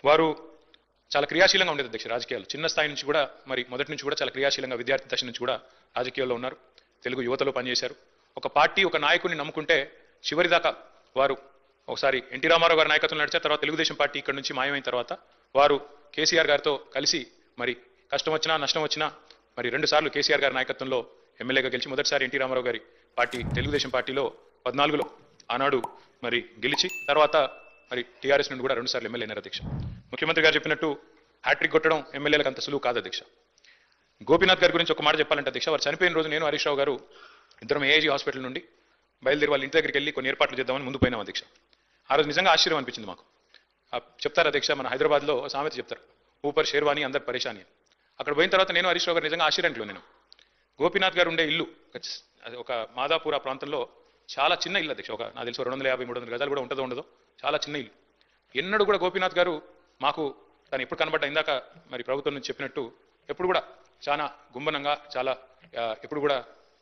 వారు చాలా క్రియాశీలంగా ఉండేది అధ్యక్ష రాజకీయాలు చిన్న స్థాయి నుంచి కూడా మరి మొదటి నుంచి కూడా చాలా క్రియాశీలంగా విద్యార్థి దశ నుంచి కూడా రాజకీయాల్లో ఉన్నారు. తెలుగు యువతలో పనిచేశారు. ఒక పార్టీ ఒక నాయకుడిని నమ్ముకుంటే చివరి దాకా వారు ఒకసారి ఎన్టీ రామారావు గారి నాయకత్వం నడిచారు. తర్వాత తెలుగుదేశం పార్టీ ఇక్కడ నుంచి మాయమైన తర్వాత వారు కేసీఆర్ గారితో కలిసి మరి కష్టం వచ్చినా నష్టం వచ్చినా మరి 2 సార్లు కేసీఆర్ గారి నాయకత్వంలో ఎమ్మెల్యేగా గెలిచి మొదటిసారి ఎన్టీ రామారావు గారి పార్టీ తెలుగుదేశం పార్టీలో 14లో ఆనాడు మరి గెలిచి తర్వాత మరి టీఆర్ఎస్ నుండి కూడా 2 సార్లు ఎమ్మెల్యే అయినారు అధ్యక్ష. ముఖ్యమంత్రి గారు చెప్పినట్టు హ్యాట్రిక్ కొట్టడం ఎమ్మెల్యేలకు అంత సులువు కాదు అధ్యక్ష. గోపీనాథ్ గారి గురించి ఒక మాట చెప్పాలంటే అధ్యక్ష, వారు చనిపోయిన రోజు నేను హరీష్ రావు గారు ఇద్దరం ఏఐజీ హాస్పిటల్ నుండి బయలుదేరి వాళ్ళ ఇంటి దగ్గరికి వెళ్ళి కొన్ని ఏర్పాట్లు చేద్దామని ముందు పోయినాం అధ్యక్ష. ఆ రోజు నిజంగా ఆశ్చర్యం అనిపించింది మాకు. చెప్తారు అధ్యక్ష, మన హైదరాబాద్లో సామెత చెప్తారు, ఊపర్ షేర్వాణి అందరు పరేషాని. అక్కడ పోయిన తర్వాత నేను హరీష్ రావు గారు నిజంగా ఆశ్చర్యంలో నేను గోపీనాథ్ గారు ఉండే ఇల్లు అది ఒక మాదాపూర్ ప్రాంతంలో చాలా చిన్న ఇల్లు అధ్యక్ష. నాకు తెలిసి 250-300 గజాలు కూడా ఉంటుందో ఉండదో, చాలా చిన్న ఇల్లు. ఎన్నడూ కూడా గోపీనాథ్ గారు మాకు తను ఎప్పుడు కనబడ్డా ఇందాక మరి ప్రభుత్వం నుంచి చెప్పినట్టు ఎప్పుడు కూడా చాలా గుంభనంగా చాలా ఎప్పుడు కూడా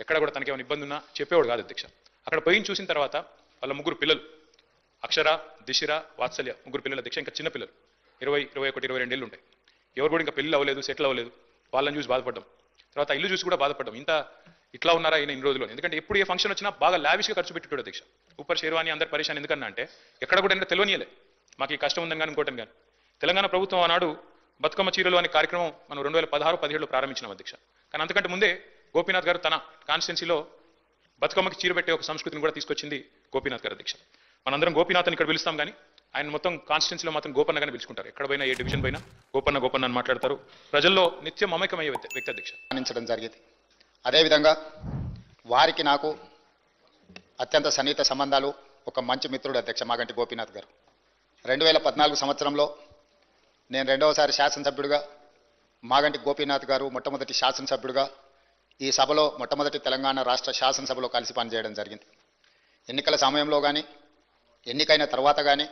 ఎక్కడ కూడా తనకి ఏమైనా ఇబ్బంది ఉన్నా చెప్పేవాడు కాదు అధ్యక్ష. అక్కడ పోయి చూసిన తర్వాత వాళ్ళ 3 పిల్లలు అక్షర, దిశిర, వాత్సల్య 3 పిల్లలు అధ్యక్ష. ఇంకా చిన్న పిల్లలు 20, 21, 22 ఏళ్ళు ఉంటాయి. ఎవరు కూడా ఇంకా పెళ్లి అవ్వలేదు, సెటిల్ అవ్వలేదు. వాళ్ళని చూసి బాధపడ్డాం. తర్వాత ఇల్లు చూసి కూడా బాధపడ్డాం, ఇట్లా ఉన్నారా ఈయన ఇన్ని రోజులు. ఎందుకంటే ఎప్పుడు ఏ ఫంక్షన్ వచ్చినా బాగా లావిష్గా ఖర్చు పెట్టేటాడు అధ్యక్ష. ఊపర్ షేర్వాణి అందరు పరిశాన్ ఎందుకన్నా అంటే ఎక్కడ కూడా ఇంకా తెలియనియలే మాకు ఈ కష్టం ఉందని కానీ ఇంకోటని కానీ. తెలంగాణ ప్రభుత్వం ఆనాడు బతుకమ్మ చీరలు అనే కార్యక్రమం మనం 2016-17లో ప్రారంభించినాం అధ్యక్ష. కానీ అంతకంటే ముందే గోపీనాథ్ గారు తన కాన్స్టిట్యున్సీలో బతుకమ్మకి చీర పెట్టే ఒక సంస్కృతిని కూడా తీసుకొచ్చింది గోపీనాథ్ గారు అధ్యక్ష. మనందరం గోపీనాథ్ని ఇక్కడ పిలుస్తాం కానీ ఆయన మొత్తం కాన్స్టిట్యున్సీలో మాత్రం గోపన్నగానే పిలుచుకుంటారు. ఎక్కడ పోయినా ఏ డివిజన్ పైన గోపన్న గోపన్న అని మాట్లాడతారు. ప్రజల్లో నిత్యం మమేకమయ్యే వ్యక్తి అధ్యక్ష. జరిగింది. అదేవిధంగా వారికి నాకు అత్యంత సన్నిహిత సంబంధాలు, ఒక మంచి మిత్రుడు అధ్యక్ష మాగంటి గోపీనాథ్ గారు. 2014 సంవత్సరంలో నేను 2వసారి శాసనసభ్యుడిగా, మాగంటి గోపీనాథ్ గారు మొట్టమొదటి శాసనసభ్యుడిగా ఈ సభలో మొట్టమొదటి తెలంగాణ రాష్ట్ర శాసనసభలో కలిసి పనిచేయడం జరిగింది. ఎన్నికల సమయంలో కానీ ఎన్నికైన తర్వాత కానీ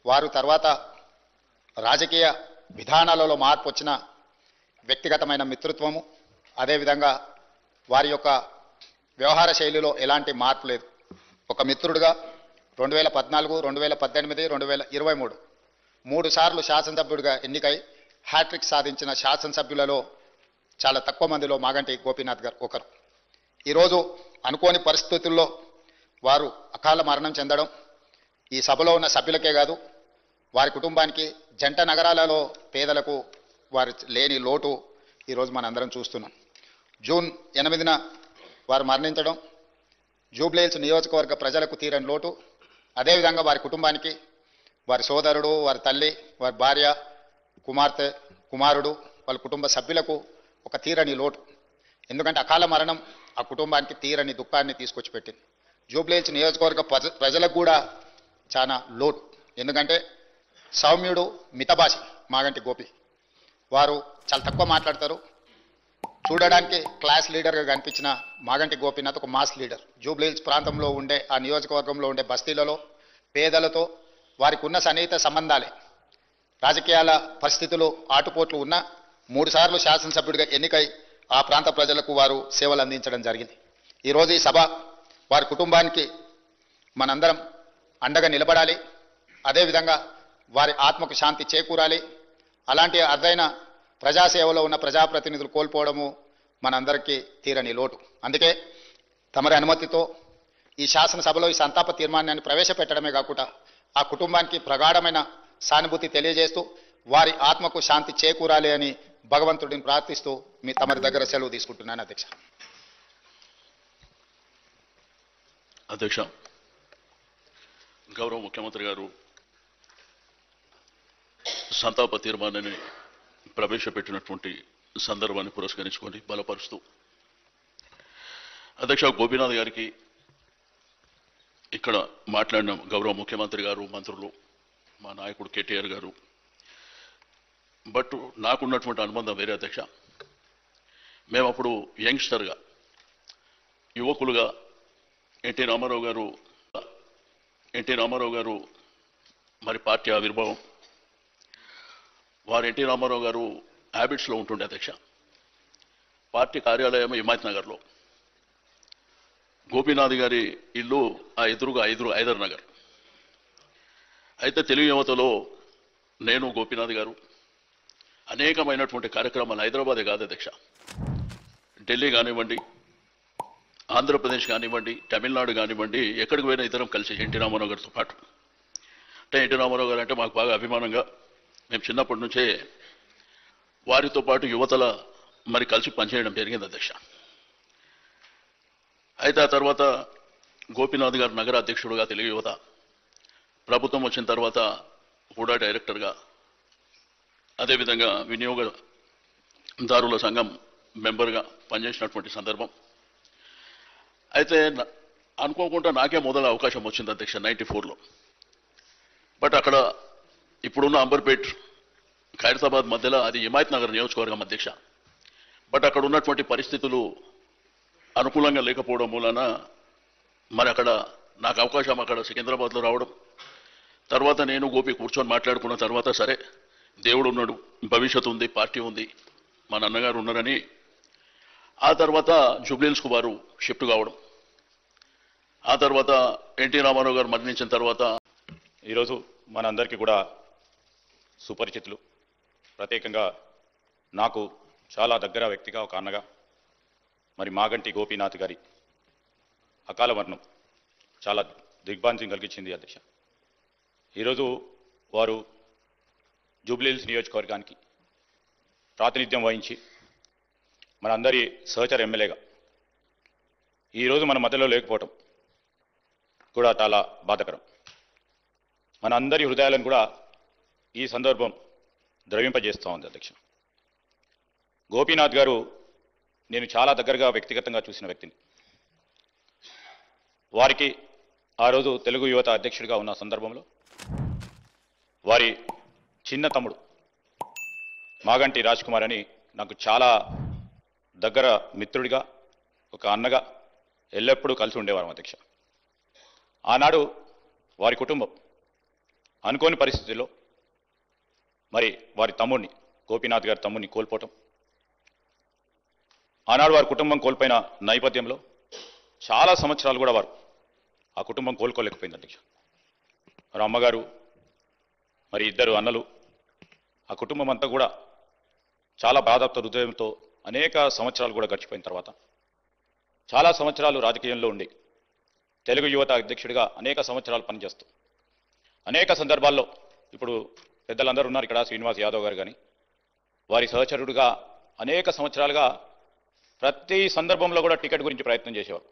వారు తర్వాత రాజకీయ విధానాలలో మార్పు వచ్చిన వ్యక్తిగతమైన మిత్రత్వము, అదేవిధంగా వారి యొక్క వ్యవహార శైలిలో ఎలాంటి మార్పు లేదు. ఒక మిత్రుడిగా 2014, 2018, 2023 3 సార్లు శాసనసభ్యుడిగా ఎన్నికై హ్యాట్రిక్ సాధించిన శాసనసభ్యులలో చాలా తక్కువ మందిలో మాగంటి గోపీనాథ్ గారు ఒకరు. ఈరోజు అనుకోని పరిస్థితుల్లో వారు అకాల మరణం చెందడం ఈ సభలో ఉన్న సభ్యులకే కాదు వారి కుటుంబానికి, జంట నగరాలలో పేదలకు వారు లేని లోటు ఈరోజు మనందరం చూస్తున్నాం. జూన్ 8న వారు మరణించడం జూబ్లీహిల్స్ నియోజకవర్గ ప్రజలకు తీరని లోటు. అదేవిధంగా వారి కుటుంబానికి, వారి సోదరుడు, వారి తల్లి, వారి భార్య, కుమార్తె, కుమారుడు, వాళ్ళ కుటుంబ సభ్యులకు ఒక తీరని లోటు. ఎందుకంటే అకాల మరణం ఆ కుటుంబానికి తీరని దుఃఖాన్ని తీసుకొచ్చి పెట్టింది. జూబ్లీహిల్స్ నియోజకవర్గ ప్రజలకు కూడా చాలా లోటు. ఎందుకంటే సౌమ్యుడు, మితభాషి మాగంటి గోపి. వారు చాలా తక్కువ మాట్లాడతారు. చూడడానికి క్లాస్ లీడర్గా కనిపించిన మాగంటి గోపీనాథ్ ఒక మాస్ లీడర్. జూబ్లీహిల్స్ ప్రాంతంలో ఉండే ఆ నియోజకవర్గంలో ఉండే బస్తీలలో పేదలతో వారికి ఉన్న సన్నిహిత సంబంధాలే రాజకీయాల పరిస్థితులు ఆటుపోట్లు ఉన్న 3 సార్లు శాసనసభ్యుడిగా ఎన్నికై ఆ ప్రాంత ప్రజలకు వారు సేవలు అందించడం జరిగింది. ఈరోజు ఈ సభ వారి కుటుంబానికి మనందరం అండగా నిలబడాలి. అదేవిధంగా వారి ఆత్మకు శాంతి చేకూరాలి. అలాంటి అరుదైన ప్రజాసేవలో ఉన్న ప్రజాప్రతినిధులు కోల్పోవడము మనందరికీ తీరని లోటు. అందుకే తమరి అనుమతితో ఈ శాసనసభలో ఈ సంతాప తీర్మానాన్ని ప్రవేశపెట్టడమే కాకుండా ఆ కుటుంబానికి ప్రగాఢమైన సానుభూతి తెలియజేస్తూ వారి ఆత్మకు శాంతి చేకూరాలి అని భగవంతుడిని ప్రార్థిస్తూ తమరి దగ్గర సెలవు తీసుకుంటున్నాను అధ్యక్ష. అధ్యక్ష, గౌరవ ముఖ్యమంత్రి గారు సంతాప తీర్మానాన్ని ప్రవేశపెట్టినటువంటి సందర్భాన్ని పురస్కరించుకొని బలపరుస్తూ అధ్యక్ష గోపీనాథ్ గారికి ఇక్కడ మాట్లాడిన గౌరవ ముఖ్యమంత్రి గారు, మంత్రులు, మా నాయకుడు కేటీఆర్ గారు, బట్ నాకున్నటువంటి అనుబంధం వేరే అధ్యక్ష. మేము అప్పుడు యంగ్స్టర్గా, యువకులుగా ఎన్టీ రామారావు గారు మరి పార్టీ ఆవిర్భావం, వారు ఎన్టీ రామారావు గారు హ్యాబిట్స్లో ఉంటుండే అధ్యక్ష. పార్టీ కార్యాలయం హిమాయత్ నగర్లో, గోపీనాథ్ గారి ఇల్లు ఆ ఎదురుగా హైదర్ నగర్. అయితే తెలుగు యువతలో నేను గోపీనాథ్ గారు అనేకమైనటువంటి కార్యక్రమాలు హైదరాబాదే కాదు అధ్యక్ష, ఢిల్లీ కానివ్వండి, ఆంధ్రప్రదేశ్ కానివ్వండి, తమిళనాడు కానివ్వండి, ఎక్కడికి పోయినా ఇద్దరం కలిసి ఎన్టీ రామారావు గారితో పాటు. అంటే ఎన్టీ రామారావు గారు అంటే మాకు బాగా అభిమానంగా, మేము చిన్నప్పటి నుంచే వారితో పాటు యువతల మరి కలిసి పనిచేయడం జరిగింది అధ్యక్ష. అయితే ఆ తర్వాత గోపీనాథ్ గారు నగర అధ్యక్షుడుగా తెలుగు యువత, ప్రభుత్వం వచ్చిన తర్వాత కూడా డైరెక్టర్గా, అదేవిధంగా వినియోగదారుల సంఘం మెంబర్గా పనిచేసినటువంటి సందర్భం. అయితే అనుకోకుండా నాకే మొదల అవకాశం వచ్చింది అధ్యక్ష 94లో. బట్ అక్కడ ఇప్పుడున్న అంబర్పేట్ ఖైరతాబాద్ మధ్యలో అది హిమాయత్ నగర్ నియోజకవర్గం అధ్యక్ష. బట్ అక్కడ ఉన్నటువంటి పరిస్థితులు అనుకూలంగా లేకపోవడం మూలన మరి అక్కడ నాకు అవకాశం అక్కడ సికింద్రాబాద్లో రావడం, తర్వాత నేను గోపి కూర్చొని మాట్లాడుకున్న తర్వాత సరే దేవుడు ఉన్నాడు, భవిష్యత్తు ఉంది, పార్టీ ఉంది, మా నాన్నగారు ఉన్నారని ఆ తర్వాత జూబ్లీహిల్స్కు వారు షిఫ్ట్ కావడం, ఆ తర్వాత ఎన్టీ రామారావు గారు మరణించిన తర్వాత ఈరోజు మనందరికీ కూడా సుపరిచితులు, ప్రత్యేకంగా నాకు చాలా దగ్గర వ్యక్తిగా ఒక అన్నగా మరి మాగంటి గోపీనాథ్ గారి అకాల మరణం చాలా దిగ్భ్రాంతిని కలిగించింది అధ్యక్ష. ఈరోజు వారు జూబ్లీహిల్స్ నియోజకవర్గానికి ప్రాతినిధ్యం వహించి మనందరి సహచర ఎమ్మెల్యేగా ఈరోజు మన మధ్యలో లేకపోవటం కూడా చాలా బాధాకరం. మన అందరి హృదయాలను కూడా ఈ సందర్భం ద్రవింపజేస్తూ ఉంది అధ్యక్ష. గోపీనాథ్ గారు నేను చాలా దగ్గరగా వ్యక్తిగతంగా చూసిన వ్యక్తిని. వారికి ఆ రోజు తెలుగు యువత అధ్యక్షుడిగా ఉన్న సందర్భంలో వారి చిన్న తమ్ముడు మాగంటి రాజ్ కుమార్ అని నాకు చాలా దగ్గర మిత్రుడిగా, ఒక అన్నగా ఎల్లప్పుడూ కలిసి ఉండేవారు అధ్యక్ష. ఆనాడు వారి కుటుంబం అనుకోని పరిస్థితుల్లో మరి వారి తమ్ముడిని, గోపీనాథ్ గారి తమ్ముడిని కోల్పోవటం, ఆనాడు వారి కుటుంబం కోల్పోయిన నేపథ్యంలో చాలా సంవత్సరాలు కూడా వారు ఆ కుటుంబం కోలుకోలేకపోయింది అధ్యక్ష. వారి అమ్మగారు, మరి ఇద్దరు అన్నలు, ఆ కుటుంబం అంతా కూడా చాలా బాధాప్త హృదయంతో అనేక సంవత్సరాలు కూడా గడిచిపోయిన తర్వాత చాలా సంవత్సరాలు రాజకీయంలో ఉండి తెలుగు యువత అధ్యక్షుడిగా అనేక సంవత్సరాలు పనిచేస్తూ అనేక సందర్భాల్లో ఇప్పుడు పెద్దలందరూ ఉన్నారు ఇక్కడ, శ్రీనివాస్ యాదవ్ గారు కానీ, వారి సహచరుడుగా అనేక సంవత్సరాలుగా ప్రతి సందర్భంలో కూడా టికెట్ గురించి ప్రయత్నం చేసేవారు.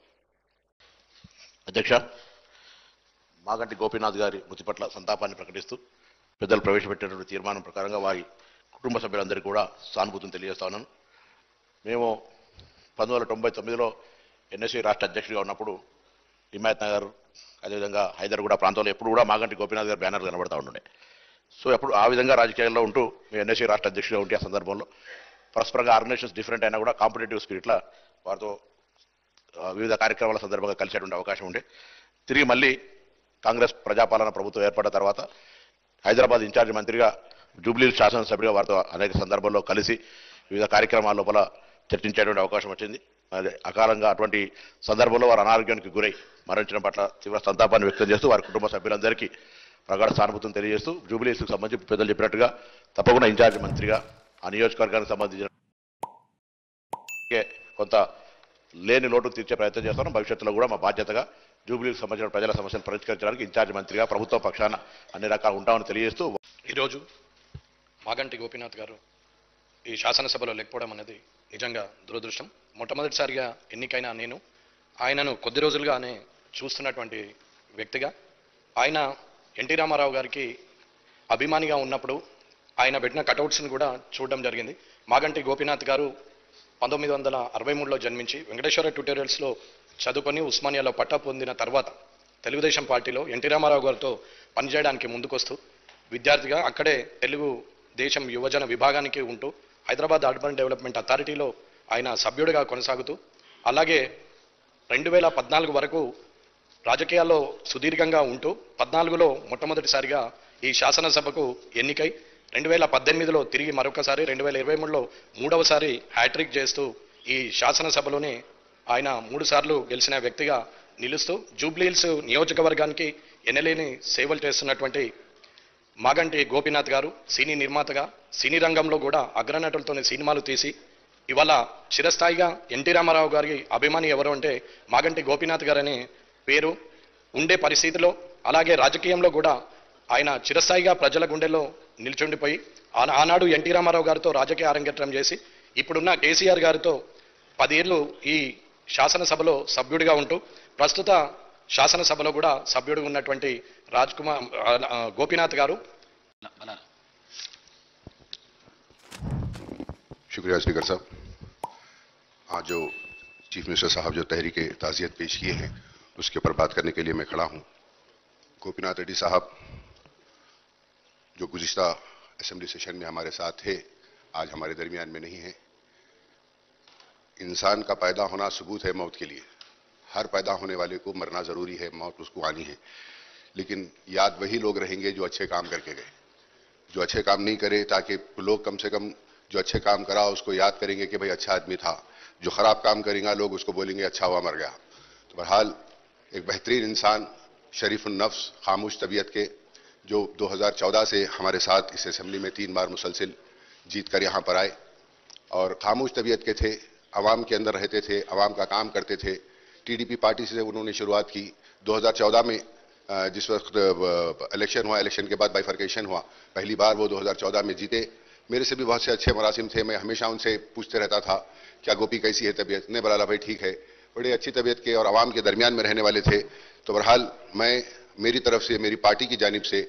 అధ్యక్ష, మాగంటి గోపీనాథ్ గారి మృతి పట్ల సంతాపాన్ని ప్రకటిస్తూ పెద్దలు ప్రవేశపెట్టినటువంటి తీర్మానం ప్రకారంగా వారి కుటుంబ సభ్యులందరికీ కూడా సానుభూతిని తెలియజేస్తా ఉన్నాను. మేము 1999లో ఎన్ఎస్సీ రాష్ట్ర అధ్యక్షుడిగా ఉన్నప్పుడు హిమాయత్ నగర్, అదేవిధంగా హైదర్గూడ ప్రాంతంలో ఎప్పుడు కూడా మాగంటి గోపీనాథ్ గారి బ్యానర్ కనబడతా ఉండే. సో ఎప్పుడు ఆ విధంగా రాజకీయాల్లో ఉంటూ మేము ఎన్ఎస్సీ రాష్ట్ర అధ్యక్షుడిగా ఉంటే ఆ సందర్భంలో పరస్పరంగా ఆర్గనైజేషన్స్ డిఫరెంట్ అయినా కూడా కాంపిటేటివ్ స్పిరిట్లా వారితో వివిధ కార్యక్రమాల సందర్భంగా కలిసేటువంటి అవకాశం ఉండే. తిరిగి మళ్ళీ కాంగ్రెస్ ప్రజాపాలన ప్రభుత్వం ఏర్పడిన తర్వాత హైదరాబాద్ ఇన్ఛార్జ్ మంత్రిగా, జూబ్లీహిల్స్ శాసనసభ్యుడిగా వారితో అనేక సందర్భాల్లో కలిసి వివిధ కార్యక్రమాల లోపల చర్చించేటువంటి అవకాశం వచ్చింది. అకాలంగా అటువంటి సందర్భంలో వారు అనారోగ్యానికి గురై మరణించడం పట్ల తీవ్ర సంతాపాన్ని వ్యక్తం చేస్తూ వారి కుటుంబ సభ్యులందరికీ ప్రగాఢ సానుభూతిని తెలియజేస్తూ జూబ్లీహిల్స్కి సంబంధించి పెద్దలు చెప్పినట్టుగా తప్పకుండా ఇన్ఛార్జ్ మంత్రిగా ఆ నియోజకవర్గానికి సంబంధించిన కొంత లేని లోటు తీర్చే ప్రయత్నం చేస్తాను. భవిష్యత్తులో కూడా మా బాధ్యతగా జూబ్లీకి సంబంధించిన ప్రజల సమస్యలు పరిష్కరించడానికి ఇన్ఛార్జ్ మంత్రిగా ప్రభుత్వ పక్షాన అన్ని రకాలు ఉంటామని తెలియజేస్తూ, ఈరోజు మాగంటి గోపీనాథ్ గారు ఈ శాసనసభలో లేకపోవడం అనేది నిజంగా దురదృష్టం. మొట్టమొదటిసారిగా ఎన్నికైన నేను ఆయనను కొద్ది రోజులుగానే చూస్తున్నటువంటి వ్యక్తిగా, ఆయన ఎన్టీ రామారావు గారికి అభిమానిగా ఉన్నప్పుడు ఆయన పెట్టిన కటౌట్స్ని కూడా చూడడం జరిగింది. మాగంటి గోపీనాథ్ గారు 1963లో జన్మించి వెంకటేశ్వర ట్యూటోరియల్స్లో చదువుకొని ఉస్మానియాలో పట్టా పొందిన తర్వాత తెలుగుదేశం పార్టీలో ఎన్టీ రామారావు గారితో పనిచేయడానికి ముందుకొస్తూ విద్యార్థిగా అక్కడే తెలుగు దేశం యువజన విభాగానికి ఉంటూ హైదరాబాద్ అర్బన్ డెవలప్మెంట్ అథారిటీలో ఆయన సభ్యుడిగా కొనసాగుతూ అలాగే 2014 వరకు రాజకీయాల్లో సుదీర్ఘంగా ఉంటూ 14లో మొట్టమొదటిసారిగా ఈ శాసనసభకు ఎన్నికై 2018లో తిరిగి మరొకసారి 2023లో మూడవసారి హ్యాట్రిక్ చేస్తూ ఈ శాసనసభలోనే ఆయన 3 సార్లు గెలిచిన వ్యక్తిగా నిలుస్తూ జూబ్లీహిల్స్ నియోజకవర్గానికి ఎనలేని సేవలు చేస్తున్నటువంటి మాగంటి గోపీనాథ్ గారు సినీ నిర్మాతగా సినీ రంగంలో కూడా అగ్రనటులతోనే సినిమాలు తీసి ఇవాళ చిరస్థాయిగా ఎన్టీ రామారావు గారి అభిమాని ఎవరు అంటే మాగంటి గోపీనాథ్ గారు అనే పేరు ఉండే పరిస్థితిలో, అలాగే రాజకీయంలో కూడా ఆయన చిరస్థాయిగా ప్రజల గుండెల్లో నిల్చుండిపోయి ఆనాడు ఎన్టీ రామారావు గారితో రాజకీయ అరంగేట్రం చేసి ఇప్పుడున్న కేసీఆర్ గారితో 10 ఏళ్ళు ఈ శాసనసభలో సభ్యుడిగా ఉంటూ ప్రస్తుత శాసనసభలో కూడా సభ్యుడిగా ఉన్నటువంటి గోపీనాథ్ గారు. शुक्रिया स्पीकर साहब। आज जो चीफ मिनिस्टर साहब जो तहरीक ताज़ियत पेश किए हैं उसके ऊपर बात करने के लिए मैं खड़ा हूं। गोपीनाथ रेड्डी साहब जो गुज़िश्ता असेंबली सेशन में हमारे साथ थे, आज हमारे दरमियान में नहीं है। इंसान का पैदा होना सबूत है मौत के लिए। हर पैदा होने वाले को मरना ज़रूरी है, मौत उसको आनी है, लेकिन याद वही लोग रहेंगे जो अच्छे काम करके गए। जो अच्छे काम नहीं करे, ताकि लोग कम से कम जो अच्छे काम करा उसको याद करेंगे कि भाई अच्छा आदमी था। जो खराब काम करेगा लोग उसको बोलेंगे अच्छा हुआ मर गया। तो बहरहाल एक बेहतरीन इंसान, शरीफुन नफ्स, खामोश तबीयत के, जो 2014 से हमारे साथ इस असेंबली में 3 बार मुसलसिल जीत कर यहाँ पर आए और खामोश तबीयत के थे, आवाम के अंदर रहते थे, आवाम का काम करते थे। टीडीपी पार्टी से उन्होंने शुरुआत की। 2014 में जिस वक्त इलेक्शन हुआ, इलेक्शन के बाद बाइफर्केशन हुआ, पहली बार वो 2014 में जीते। मेरे से भी बहुत से अच्छे मरासिम थे, मैं हमेशा उनसे पूछते रहता था क्या गोपी कैसी है तबीयत, ने बोला भाई ठीक है। बड़े अच्छी तबीयत के और आवाम के दरमियान में रहने वाले थे। तो बहरहाल मैं मेरी तरफ से, मेरी पार्टी की जानिब से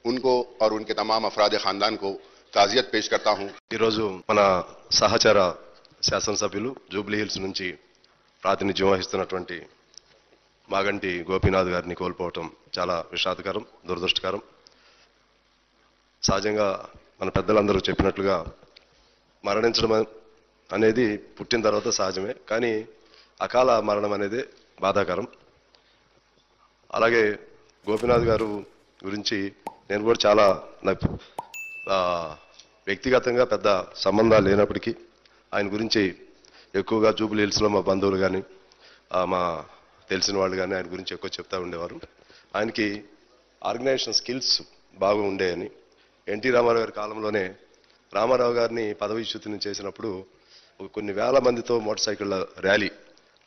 उनको और उनके तमाम अफराद ख़ानदान को ताज़ियत पेश करता हूँ। ఈరోజు మన సహచర శాసనసభ్యులు జూబ్లీ హిల్స్ నుంచి ప్రాతినిధ్యం వహిస్తున్నటువంటి మాగంటి గోపీనాథ్ గారిని కోల్పోవటం చాలా విషాదకరం, దురదృష్టకరం. సహజంగా మన పెద్దలందరూ చెప్పినట్లుగా మరణించడం అనేది పుట్టిన తర్వాత సహజమే, కానీ అకాల మరణం అనేది బాధాకరం. అలాగే గోపీనాథ్ గారు గురించి నేను కూడా చాలా నాకు వ్యక్తిగతంగా పెద్ద సంబంధాలు లేనప్పటికీ ఆయన గురించి ఎక్కువగా జూబ్లీ హిల్స్లో మా బంధువులు కానీ మా తెలిసిన వాళ్ళు కానీ ఆయన గురించి ఎక్కువ చెప్తా ఉండేవారు. ఆయనకి ఆర్గనైజేషన్ స్కిల్స్ బాగా ఉండేయని, ఎన్టీ రామారావు గారి కాలంలోనే రామారావు గారిని పదవీచ్యుతిని చేసినప్పుడు కొన్ని వేల మందితో మోటార్ సైకిళ్ళ ర్యాలీ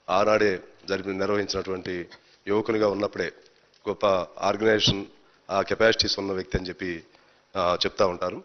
ఆనాడే నిర్వహించినటువంటి యువకునిగా ఉన్నప్పుడే గొప్ప ఆర్గనైజేషన్ ఆ కెపాసిటీస్ ఉన్న వ్యక్తి అని చెప్పి చెప్తా ఉంటారు.